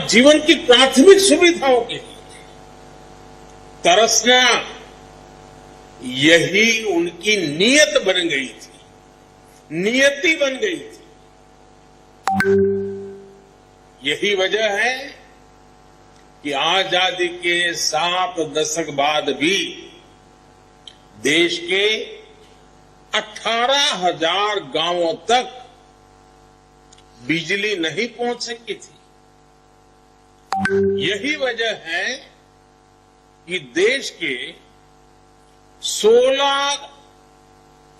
जीवन की प्राथमिक सुविधाओं के लिए तरसना, यही उनकी नीयत बन गई थी, नियति बन गई थी। यही वजह है कि आजादी के 7 दशक बाद भी देश के 18,000 गांवों तक बिजली नहीं पहुंच सकी थी। यही वजह है कि देश के 16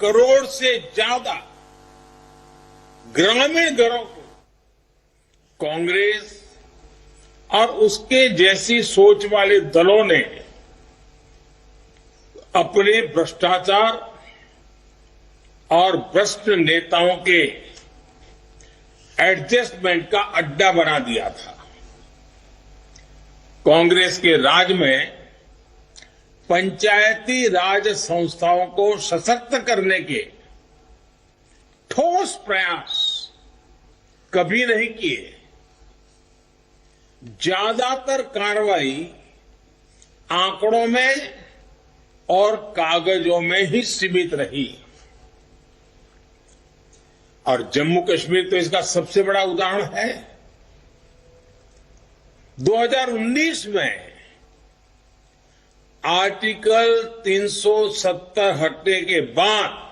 करोड़ से ज्यादा ग्रामीण घरों को कांग्रेस और उसके जैसी सोच वाले दलों ने अपने भ्रष्टाचार और भ्रष्ट नेताओं के एडजस्टमेंट का अड्डा बना दिया था। कांग्रेस के राज में पंचायती राज संस्थाओं को सशक्त करने के ठोस प्रयास कभी नहीं किए। ज्यादातर कार्रवाई आंकड़ों में और कागजों में ही सीमित रही। और जम्मू कश्मीर तो इसका सबसे बड़ा उदाहरण है। 2019 में आर्टिकल 370 हटने के बाद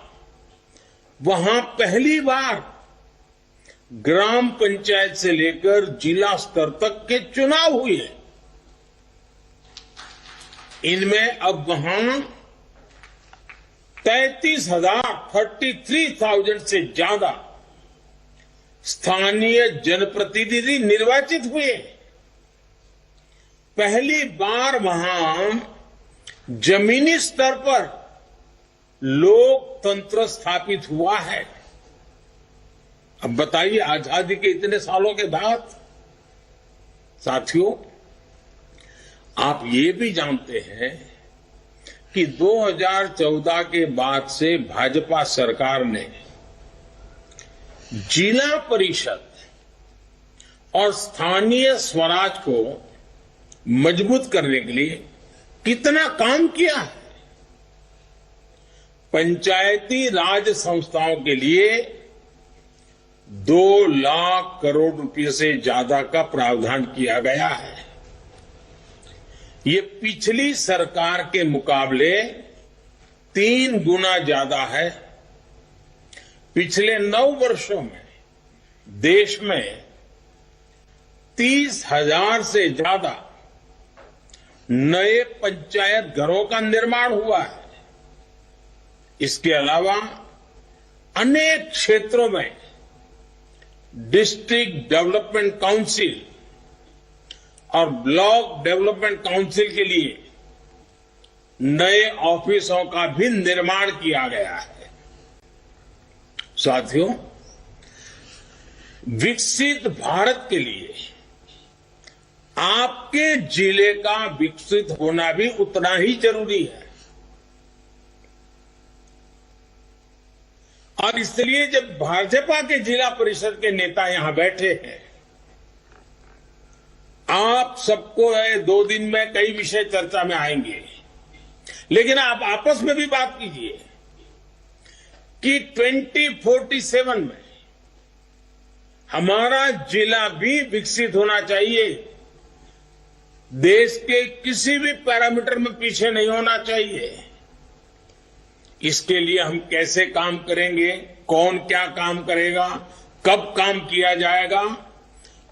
वहां पहली बार ग्राम पंचायत से लेकर जिला स्तर तक के चुनाव हुए। इनमें अब वहां 33,000 से ज्यादा स्थानीय जनप्रतिनिधि निर्वाचित हुए। पहली बार वहां जमीनी स्तर पर लोकतंत्र स्थापित हुआ है। अब बताइए, आजादी के इतने सालों के बाद साथियों, आप ये भी जानते हैं कि 2014 के बाद से भाजपा सरकार ने जिला परिषद और स्थानीय स्वराज को मजबूत करने के लिए कितना काम किया है। पंचायती राज संस्थाओं के लिए 2 लाख करोड़ रुपए से ज्यादा का प्रावधान किया गया है। ये पिछली सरकार के मुकाबले 3 गुना ज्यादा है। पिछले 9 वर्षों में देश में 30,000 से ज्यादा नए पंचायत घरों का निर्माण हुआ है। इसके अलावा अनेक क्षेत्रों में डिस्ट्रिक्ट डेवलपमेंट काउंसिल और ब्लॉक डेवलपमेंट काउंसिल के लिए नए ऑफिसों का भी निर्माण किया गया है। साथियों, विकसित भारत के लिए आपके जिले का विकसित होना भी उतना ही जरूरी है। और इसलिए जब भाजपा के जिला परिषद के नेता यहां बैठे हैं, आप सबको 2 दिन में कई विषय चर्चा में आएंगे, लेकिन आप आपस में भी बात कीजिए कि 2047 में हमारा जिला भी विकसित होना चाहिए। देश के किसी भी पैरामीटर में पीछे नहीं होना चाहिए। इसके लिए हम कैसे काम करेंगे, कौन क्या काम करेगा, कब काम किया जाएगा,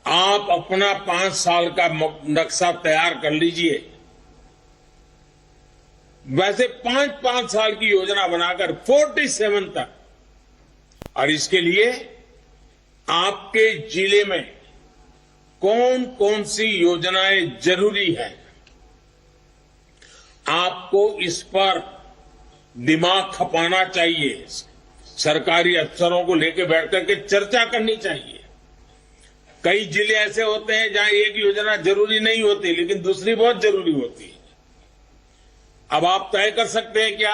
आप अपना 5 साल का नक्शा तैयार कर लीजिए। वैसे 5-5 साल की योजना बनाकर 47 तक, और इसके लिए आपके जिले में कौन कौन सी योजनाएं जरूरी है, आपको इस पर दिमाग खपाना चाहिए। सरकारी अफसरों को लेकर बैठकर के चर्चा करनी चाहिए। कई जिले ऐसे होते हैं जहां एक योजना जरूरी नहीं होती, लेकिन दूसरी बहुत जरूरी होती है। अब आप तय कर सकते हैं क्या,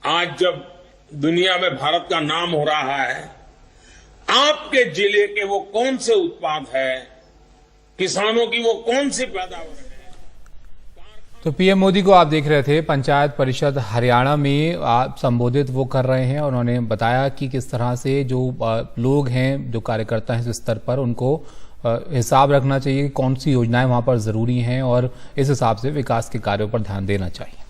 आज जब दुनिया में भारत का नाम हो रहा है, आपके जिले के वो कौन से उत्पाद है, किसानों की वो कौन सी पैदावार है। तो पीएम मोदी को आप देख रहे थे पंचायत परिषद हरियाणा में संबोधित वो कर रहे हैं। उन्होंने बताया कि किस तरह से जो लोग हैं, जो कार्यकर्ता हैं इस स्तर पर, उनको हिसाब रखना चाहिए कि कौन सी योजनाएं वहां पर जरूरी हैं और इस हिसाब से विकास के कार्यों पर ध्यान देना चाहिए।